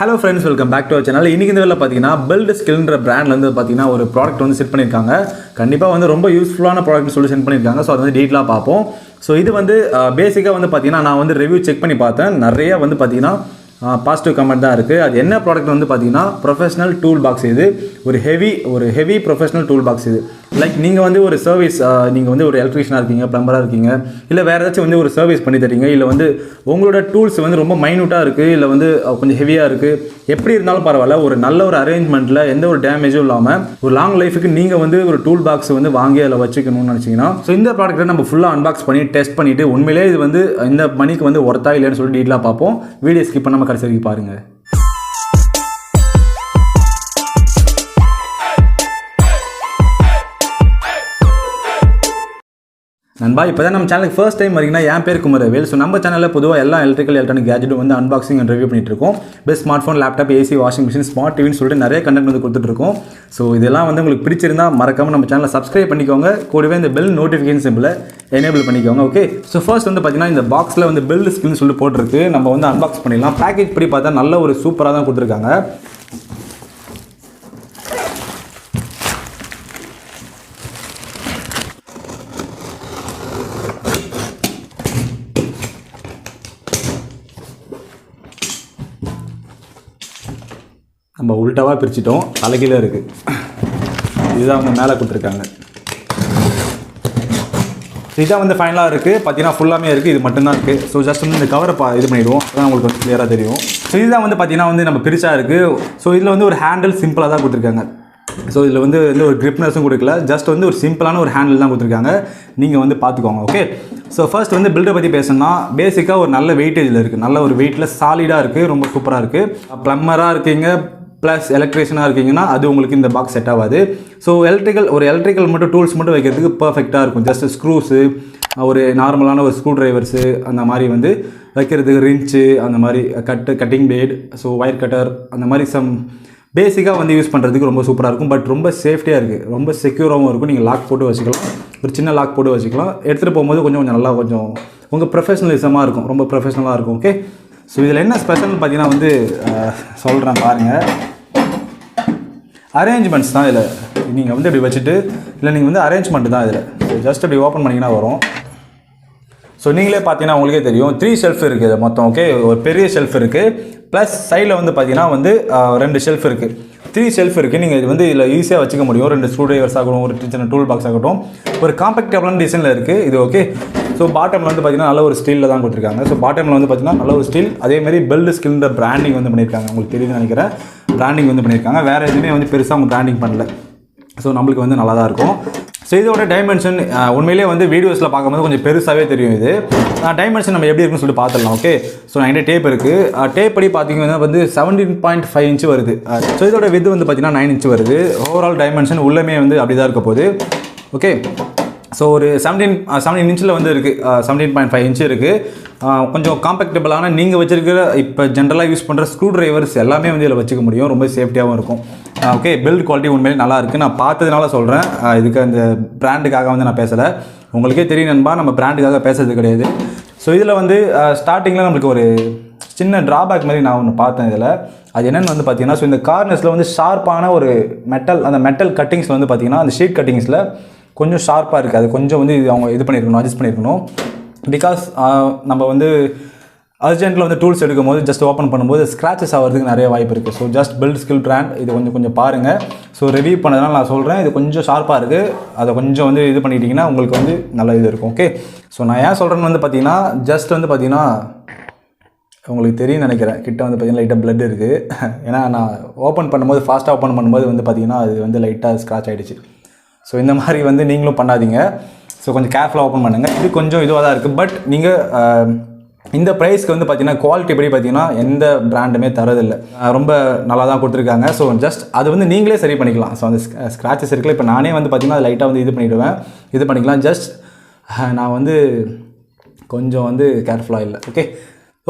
Hello friends, welcome back to our channel. இன்னைக்கு இந்த வீடியோல பாத்தீங்கன்னா Buildskill ன்ற பிராண்ட்ல இருந்து பாத்தீங்கன்னா ஒரு ப்ராடக்ட் வந்து செட் பண்ணிருக்காங்க. கண்டிப்பா வந்து ரொம்ப யூஸ்ஃபுல்லான ப்ராடக்ட்னு சொல்லி செட் பண்ணிருக்காங்க. சோ அது வந்து டீடைலா பாப்போம். சோ இது வந்து பேசிக்கா வந்து பாத்தீங்கன்னா நான் வந்து ரிவ்யூ செக் பண்ணி பார்த்தேன். நிறைய வந்து பாத்தீங்கன்னா பாசிட்டிவ் கமெண்ட் தான் இருக்குது. அது என்ன ப்ராடக்ட் வந்து பார்த்தீங்கன்னா ப்ரொஃபஷனல் டூல் பாக்ஸ். இது ஒரு ஹெவி ப்ரொஃபஷனல் டூல் பாக்ஸ். இது லைக் நீங்கள் வந்து ஒரு சர்வீஸ், நீங்கள் வந்து ஒரு எலக்ட்ரீஷியனாக இருக்கீங்க, ப்ளம்பராக இருக்கீங்க, இல்லை வேறு ஏதாச்சும் வந்து ஒரு சர்வீஸ் பண்ணி தரீங்க, இல்லை வந்து உங்களோட டூல்ஸ் வந்து ரொம்ப மைன்யூட்டாக இருக்குது, இல்லை வந்து கொஞ்சம் ஹெவியாக இருக்குது, எப்படி இருந்தாலும் பரவாயில்ல, ஒரு நல்ல ஒரு அரேஞ்ச்மெண்ட்டில் எந்த ஒரு டேமேஜும் இல்லாமல் ஒரு லாங் லைஃபுக்கு நீங்கள் வந்து ஒரு டூல் பாக்ஸ் வந்து வாங்கி அதில் வச்சுக்கணும்னு நினச்சிங்கன்னா ஸோ இந்த ப்ராடக்ட்டை நம்ம ஃபுல்லாக அன்பாக்ஸ் பண்ணி டெஸ்ட் பண்ணிவிட்டு உண்மையிலே இது வந்து இந்த மணிக்கு வந்து ஒர்த்தா இல்லைன்னு சொல்லி டீட்டெயிலாக பார்ப்போம். வீடியோ ஸ்கிப் பண்ணாமல் கடைசி வரைக்கும் பாருங்கள். நண்பா, இப்போ தான் நம்ம சேனலுக்கு ஃபர்ஸ்ட் டைம் வரீங்கன்னா என் பேர் குமரவேல். ஸோ நம்ம சேனலில் பொதுவாக எல்லா எலக்ட்ரிக் கேஜெட்டும் வந்து அன்பாக்சிங் அண்ட் ரிவ்யூ பண்ணிட்டு இருக்கோம். Best smart phone, laptop, AC, washing machine, smart டிவின்னு சொல்லிட்டு நிறைய கண்டென்ட் வந்து கொடுத்துட்ருக்கோம். ஸோ இதெல்லாம் வந்து உங்களுக்கு பிடிச்சிருந்தா மறக்காமல் நம்ம சேனலை சப்ஸ்கிரைப் பண்ணிக்கோங்க. கூடவே இந்த பெல் நோட்டிஃபிகேஷன் சிம்பிளை எனேபிள் பண்ணிக்கோங்க. ஓகே, ஸோ ஃபர்ஸ்ட் வந்து பார்த்தீங்கன்னா இந்த பாக்ஸில் வந்து Buildskillனு சொல்லி போட்டிருக்கு. நம்ம வந்து அன்பாக்ஸ் பண்ணிடலாம். பேக்கேஜ் படி பார்த்தா நல்ல ஒரு சூப்பராக தான் கொடுத்துருக்காங்க. நம்ம உள்டாவாக பிரிச்சிட்டோம், தலைகீழ இருக்குது. இதுதான் வந்து மேலே கொடுத்துருக்காங்க. இதுதான் வந்து ஃபைனலாக இருக்குது. பார்த்தீங்கன்னா ஃபுல்லாமே இருக்குது, இது மட்டும்தான் இருக்குது. ஸோ ஜஸ்ட் வந்து இந்த கவரை இது பண்ணிவிடுவோம், அதான் உங்களுக்கு வந்து கிளியராக தெரியும். ஸோ இதுதான் வந்து பார்த்தீங்கன்னா வந்து நம்ம பிரிச்சாக இருக்குது. ஸோ இதில் வந்து ஒரு ஹேண்டில் சிம்பிளாக தான் கொடுத்துருக்காங்க. ஸோ இதில் வந்து எந்த ஒரு கிரிப்னஸும் கொடுக்கல, ஜஸ்ட் வந்து ஒரு சிம்பிளான ஒரு ஹேண்டில் தான் கொடுத்துருக்காங்க. நீங்கள் வந்து பார்த்துக்கோங்க. ஓகே, ஸோ ஃபர்ஸ்ட் வந்து பில்டை பற்றி பேசணும்னா பேசிக்காக ஒரு நல்ல வெயிட்டேஜில் இருக்குது, நல்ல ஒரு வெயிட்டில் சாலிடாக இருக்குது, ரொம்ப சூப்பராக இருக்குது. ப்ளம்மராக இருக்கீங்க ப்ளஸ் எலக்ட்ரிஷியனாக இருக்கீங்கன்னா அது உங்களுக்கு இந்த பாக்ஸ் செட் ஆகாது. ஸோ எலக்ட்ரிக்கல் மட்டும் டூல்ஸ் மட்டும் வைக்கிறதுக்கு பர்ஃபெக்டாக இருக்கும். ஜஸ்ட் ஸ்க்ரூஸு, ஒரு நார்மலான ஒரு ஸ்க்ரூ ட்ரைவர்ஸு, அந்த மாதிரி வந்து வைக்கிறதுக்கு ரின்ச்சு, அந்த மாதிரி cutting blade, so wire cutter, அந்த மாதிரி பேசிக்காக வந்து யூஸ் பண்ணுறதுக்கு ரொம்ப சூப்பராக இருக்கும். பட் ரொம்ப சேஃப்டியாக இருக்குது, ரொம்ப செக்யூராகவும் இருக்கும். நீங்கள் லாக் போட்டு வச்சுக்கலாம், ஒரு சின்ன லாக் போட்டு வச்சுக்கலாம். எடுத்துகிட்டு போகும்போது கொஞ்சம் நல்லா கொஞ்சம் உங்கள் ப்ரொஃபஷனலிசமாக இருக்கும், ரொம்ப ப்ரொஃபஷனலாக இருக்கும். ஓகே, ஸோ இதில் என்ன ஸ்பெஷல்னு பார்த்தீங்கன்னா வந்து சொல்கிறேன் பாருங்கள். அரேஞ்ச்மெண்ட்ஸ் தான் இதில். நீங்கள் வந்து இப்படி வச்சுட்டு இல்லை நீங்கள் வந்து அரேஞ்ச்மெண்ட் தான் இதில். ஸோ ஜஸ்ட் இப்படி ஓப்பன் பண்ணிங்கன்னா வரும். ஸோ நீங்களே பார்த்தீங்கன்னா உங்களுக்கே தெரியும், 3 ஷெல்ஃப் இருக்குது இது மொத்தம். ஓகே, ஒரு பெரிய ஷெல்ஃப் இருக்குது, ப்ளஸ் சைடில் வந்து பார்த்தீங்கன்னா வந்து 2 ஷெல்ஃப் இருக்குது, 3 ஷெல்ஃப் இருக்குது. நீங்கள் இது வந்து இதில் ஈஸியாக வச்சுக்க முடியும். 2 ஸ்க்ரூ ட்ரைவர்ஸ் ஆகட்டும், ஒரு சின்ன டூல் பாக்ஸ் ஆகட்டும், ஒரு காம்பேக்டபிளான டிசைனில் இருக்குது இது. ஓகே, ஸோ பாட்டமில் வந்து பார்த்தீங்கன்னா நல்ல ஒரு ஸ்டீலில் தான் கொடுத்துருக்காங்க. ஸோ பாட்டமில் வந்து பார்த்தீங்கன்னா நல்ல ஒரு ஸ்டீல், அதேமாதிரி Buildskillன்ற பிராண்டிங் வந்து பண்ணியிருக்காங்க. உங்களுக்கு தெரியுதுன்னு நினைக்கிறேன், பிராண்டிங் வந்து பண்ணியிருக்காங்க. வேறு எதுவுமே வந்து பெருசாக அவங்க பிராண்டிங் பண்ணல. ஸோ நம்மளுக்கு வந்து நல்லா தான் இருக்கும். ஸோ இதோட டைமென்ஷன் உண்மையிலே வந்து வீடியோஸில் பார்க்கும்போது கொஞ்சம் பெருசாகவே தெரியும். இது டைமென்ஷன் நம்ம எப்படி இருக்குன்னு சொல்லிட்டு பார்த்துடலாம். ஓகே, ஸோ என்கிட்ட டேப் இருக்குது. டேப் படி பார்த்தீங்கன்னா வந்து 17.5 இன்ச்சு வருது. ஸோ இதோட வித் வந்து பார்த்தீங்கன்னா 9 இன்ச்சு வருது. ஓவரால் டைமென்ஷன் உள்ளமே வந்து அப்படி தான் இருக்க போகுது. ஓகே, ஸோ ஒரு 17 இன்ச்சில் வந்து இருக்குது, 17.5 இன்ச்சு இருக்குது. கொஞ்சம் காம்பேக்டபிளான நீங்கள் வச்சுருக்கிற இப்போ ஜென்ரலாக யூஸ் பண்ணுற ஸ்க்ரூ ட்ரைவர்ஸ் எல்லாமே வந்து இதில் வச்சுக்க முடியும். ரொம்ப சேஃப்டியாகவும் இருக்கும். ஓகே, பில்ட் குவாலிட்டி உண்மையிலே நல்லா இருக்குது. நான் பார்த்ததுனால சொல்கிறேன், இதுக்கு அந்த பிராண்டுக்காக வந்து நான் பேசலை. உங்களுக்கே தெரியும் நண்பா, நம்ம பிராண்டுக்காக பேசுறது கிடையாது. ஸோ இதில் வந்து ஸ்டார்டிங்கில் நம்மளுக்கு ஒரு சின்ன ட்ராபேக் மாதிரி நான் ஒன்று பார்த்தேன் இதில். அது என்னென்னு வந்து பார்த்தீங்கன்னா, ஸோ இந்த கார்னர்ஸில் வந்து ஷார்ப்பான ஒரு அந்த மெட்டல் கட்டிங்ஸில் வந்து பார்த்தீங்கன்னா அந்த ஷீட் கட்டிங்ஸில் கொஞ்சம் ஷார்ப்பாக இருக்குது. அது கொஞ்சம் வந்து அவங்க இது பண்ணியிருக்கணும், அட்ஜஸ்ட் பண்ணியிருக்கணும். பிகாஸ் நம்ம வந்து அர்ஜென்ட்டில் வந்து டூல்ஸ் எடுக்கும் போது ஜஸ்ட் ஓப்பன் பண்ணும்போது ஸ்க்ராச்சஸ் ஆகிறதுக்கு நிறைய வாய்ப்பு இருக்குது. ஸோ ஜஸ்ட் Buildskill பிராண்ட் இது கொஞ்சம் பாருங்கள். ஸோ ரிவ்யூ பண்ணதுனால நான் சொல்கிறேன், இது கொஞ்சம் ஷார்ப்பாக இருக்குது. அதை கொஞ்சம் வந்து இது பண்ணிட்டீங்கன்னா உங்களுக்கு வந்து நல்ல இது இருக்கும். ஓகே, ஸோ நான் ஏன் சொல்கிறேன்னு வந்து பார்த்தீங்கன்னா, ஜஸ்ட் வந்து பார்த்தீங்கன்னா உங்களுக்கு தெரியும் நினைக்கிறேன், கிட்ட வந்து பார்த்தீங்கன்னா லைட்டாக பிளட் இருக்குது. ஏன்னா நான் ஓப்பன் பண்ணும்போது ஃபாஸ்ட்டாக ஓப்பன் பண்ணும்போது வந்து பார்த்தீங்கன்னா அது வந்து லைட்டாக ஸ்க்ராட்ச் ஆகிடுச்சு. ஸோ இந்த மாதிரி வந்து நீங்களும் பண்ணாதீங்க. ஸோ கொஞ்சம் கேர்ஃபுல்லாக ஓப்பன் பண்ணுங்கள். இது கொஞ்சம் இதுவாக தான் இருக்குது. பட் நீங்கள் இந்த ப்ரைஸ்க்கு வந்து பார்த்தீங்கன்னா குவாலிட்டி படி பார்த்தீங்கன்னா எந்த பிராண்டுமே தரதில்லை, ரொம்ப நல்லா தான் கொடுத்துருக்காங்க. ஸோ ஜஸ்ட் அது வந்து நீங்களே சரி பண்ணிக்கலாம். ஸோ அந்த ஸ்க்ராச்சஸ் இருக்குல்ல, இப்போ நானே வந்து பார்த்தீங்கன்னா அது லைட்டாக வந்து இது பண்ணிக்கலாம். ஜஸ்ட் நான் வந்து கொஞ்சம் வந்து கேர்ஃபுல்லாக இல்லை.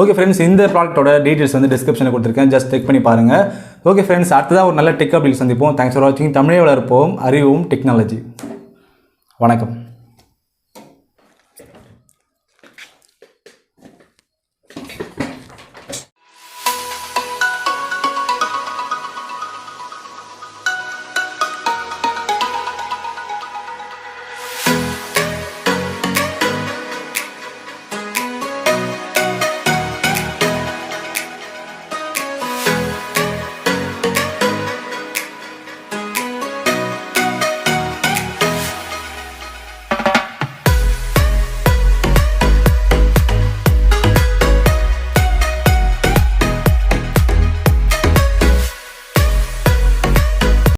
ஓகே ஃப்ரெண்ட்ஸ், இந்த ப்ராடக்ட்டோட டீட்டெயில்ஸ் வந்து டிஸ்கிரிப்ஷனில் கொடுத்துருக்கேன், ஜஸ்ட் செக் பண்ணி பாருங்கள். ஓகே ஃப்ரெண்ட்ஸ், அடுத்ததாக ஒரு நல்ல டெக் அப்டேட் சந்திப்போம். தேங்க்ஸ் ஃபார் வாட்சிங். தமிழே வளர்ப்போம், அறிவோம் டெக்னாலஜி. வணக்கம்.